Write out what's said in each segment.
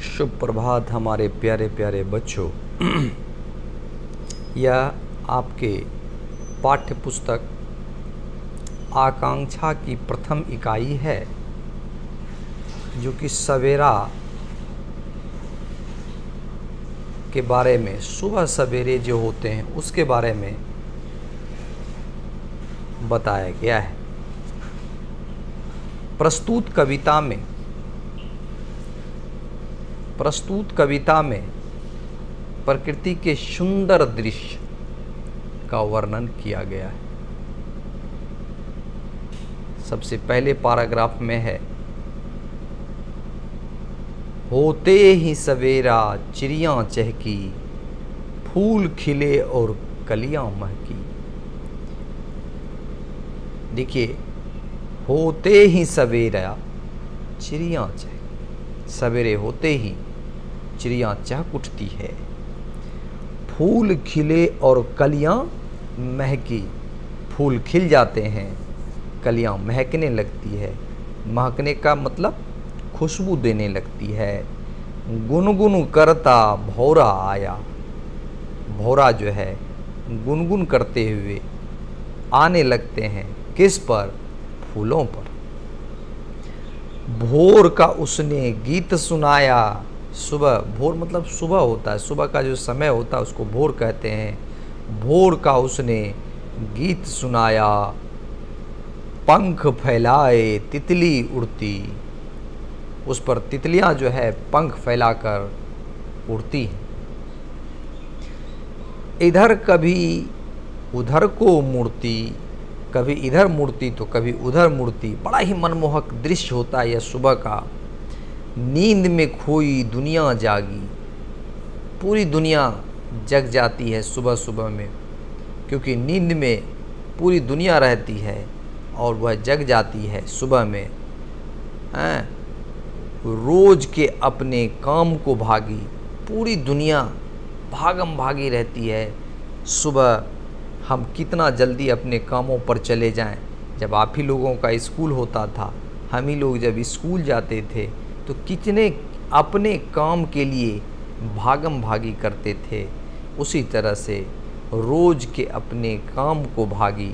शुभ प्रभात हमारे प्यारे प्यारे बच्चों। यह आपके पाठ्य पुस्तक आकांक्षा की प्रथम इकाई है, जो कि सवेरा के बारे में, सुबह सवेरे जो होते हैं उसके बारे में बताया गया है। प्रस्तुत कविता में प्रकृति के सुंदर दृश्य का वर्णन किया गया है। सबसे पहले पैराग्राफ में है, होते ही सवेरा चिड़ियाँ चहकी, फूल खिले और कलियां महकी। देखिए, होते ही सवेरा चिड़ियाँ चहकी, सवेरे होते ही चिड़ियाँ चहक उठती है, फूल खिले और कलियां महकी। फूल खिल जाते हैं, कलियां महकने लगती है। महकने का मतलब खुशबू देने लगती है। गुनगुन करता भौरा आया, भौरा जो है गुनगुन करते हुए आने लगते हैं। किस पर? फूलों पर। भोर का उसने गीत सुनाया। सुबह, भोर मतलब सुबह होता है, सुबह का जो समय होता है उसको भोर कहते हैं। भोर का उसने गीत सुनाया, पंख फैलाए तितली उड़ती। उस पर तितलियां जो है पंख फैलाकर उड़ती हैं। इधर कभी उधर को मुड़ती, कभी इधर मुड़ती तो कभी उधर मुड़ती। बड़ा ही मनमोहक दृश्य होता है यह सुबह का। नींद में खोई दुनिया जागी, पूरी दुनिया जग जाती है सुबह सुबह में, क्योंकि नींद में पूरी दुनिया रहती है और वह जग जाती है सुबह में। रोज के अपने काम को भागी, पूरी दुनिया भागम भागी रहती है। सुबह हम कितना जल्दी अपने कामों पर चले जाएं। जब आप ही लोगों का स्कूल होता था, हम ही लोग जब स्कूल जाते थे तो कितने अपने काम के लिए भागम भागी करते थे। उसी तरह से रोज के अपने काम को भागी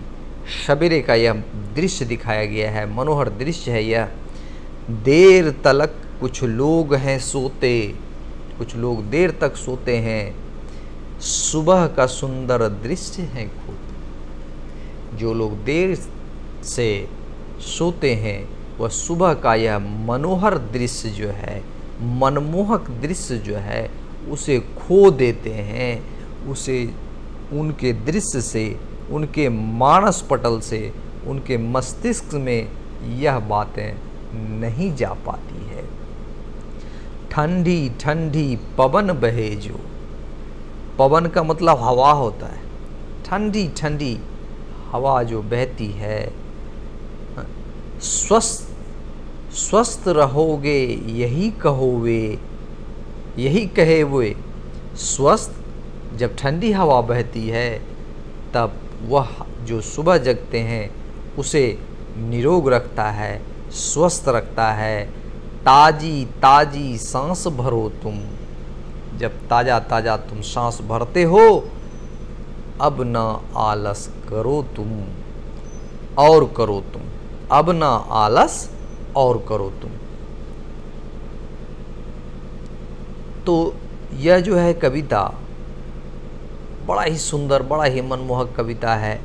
सवेरे का यह दृश्य दिखाया गया है। मनोहर दृश्य है यह। देर तलक कुछ लोग हैं सोते, कुछ लोग देर तक सोते हैं, सुबह का सुंदर दृश्य है खोते। जो लोग देर से सोते हैं वह सुबह का यह मनोहर दृश्य जो है, मनमोहक दृश्य जो है, उसे खो देते हैं। उसे उनके दृश्य से, उनके मानस पटल से, उनके मस्तिष्क में यह बातें नहीं जा पाती है। ठंडी ठंडी पवन बहे जो, पवन का मतलब हवा होता है। ठंडी ठंडी हवा जो बहती है, स्वस्थ रहोगे यही कहोगे, यही कहे वे। स्वस्थ, जब ठंडी हवा बहती है तब वह जो सुबह जगते हैं उसे निरोग रखता है, स्वस्थ रखता है। ताजी ताजी सांस भरो तुम, जब ताज़ा ताज़ा तुम सांस भरते हो, अब ना आलस करो तुम और करो तुम, अब ना आलस और करो तुम। तो यह जो है कविता बड़ा ही सुंदर, बड़ा ही मनमोहक कविता है।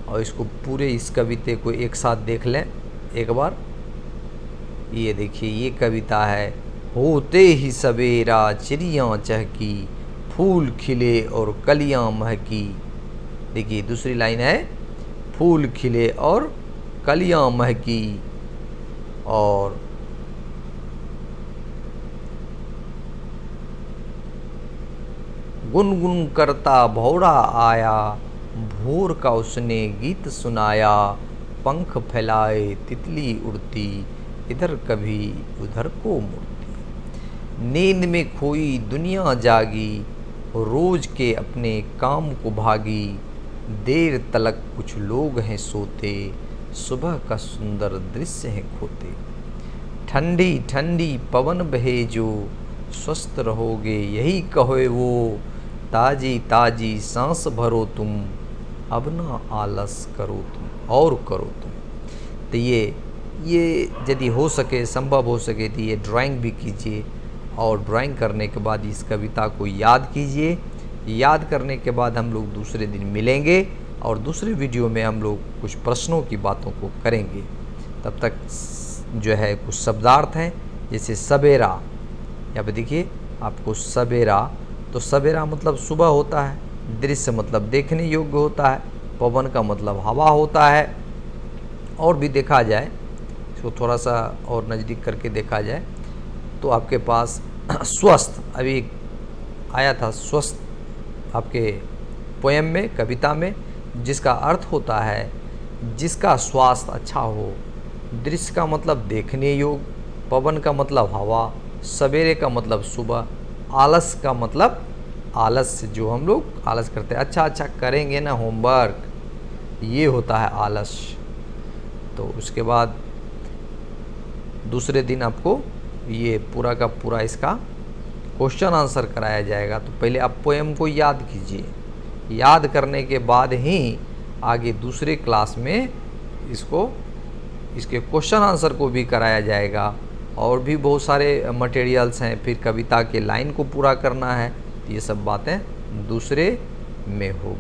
और इसको पूरे इस कविते को एक साथ देख लें एक बार। ये देखिए, ये कविता है, होते ही सवेरा चिड़ियाँ चहकी, फूल खिले और कलियां महकी। देखिए दूसरी लाइन है, फूल खिले और कलियां महकी। और गुनगुन करता भौरा आया, भोर का उसने गीत सुनाया, पंख फैलाए तितली उड़ती, इधर कभी उधर को मुड़ती। नींद में खोई दुनिया जागी, रोज के अपने काम को भागी। देर तलक कुछ लोग हैं सोते, सुबह का सुंदर दृश्य है खोते। ठंडी ठंडी पवन बहे जो, स्वस्थ रहोगे यही कहे वो, ताजी ताजी सांस भरो तुम, अब ना आलस करो तुम और करो तुम। तो ये यदि हो सके, संभव हो सके तो ये ड्राइंग भी कीजिए, और ड्राइंग करने के बाद इस कविता को याद कीजिए। याद करने के बाद हम लोग दूसरे दिन मिलेंगे और दूसरे वीडियो में हम लोग कुछ प्रश्नों की बातों को करेंगे। तब तक जो है कुछ शब्दार्थ हैं, जैसे सवेरा, यहाँ पे देखिए आपको सवेरा, तो सवेरा मतलब सुबह होता है, दृश्य मतलब देखने योग्य होता है, पवन का मतलब हवा होता है। और भी देखा जाए, इसको थोड़ा सा और नज़दीक करके देखा जाए तो आपके पास स्वस्थ अभी आया था, स्वस्थ आपके पोएम में, कविता में, जिसका अर्थ होता है जिसका स्वास्थ्य अच्छा हो। दृश्य का मतलब देखने योग्य, पवन का मतलब हवा, सवेरे का मतलब सुबह, आलस का मतलब आलस, जो हम लोग आलस करते हैं, अच्छा करेंगे ना होमवर्क, ये होता है आलस। तो उसके बाद दूसरे दिन आपको ये पूरा का पूरा इसका क्वेश्चन आंसर कराया जाएगा। तो पहले आप पोएम को याद कीजिए, याद करने के बाद ही आगे दूसरे क्लास में इसके क्वेश्चन आंसर को भी कराया जाएगा। और भी बहुत सारे मटेरियल्स हैं, फिर कविता के लाइन को पूरा करना है, ये सब बातें दूसरे में होगी।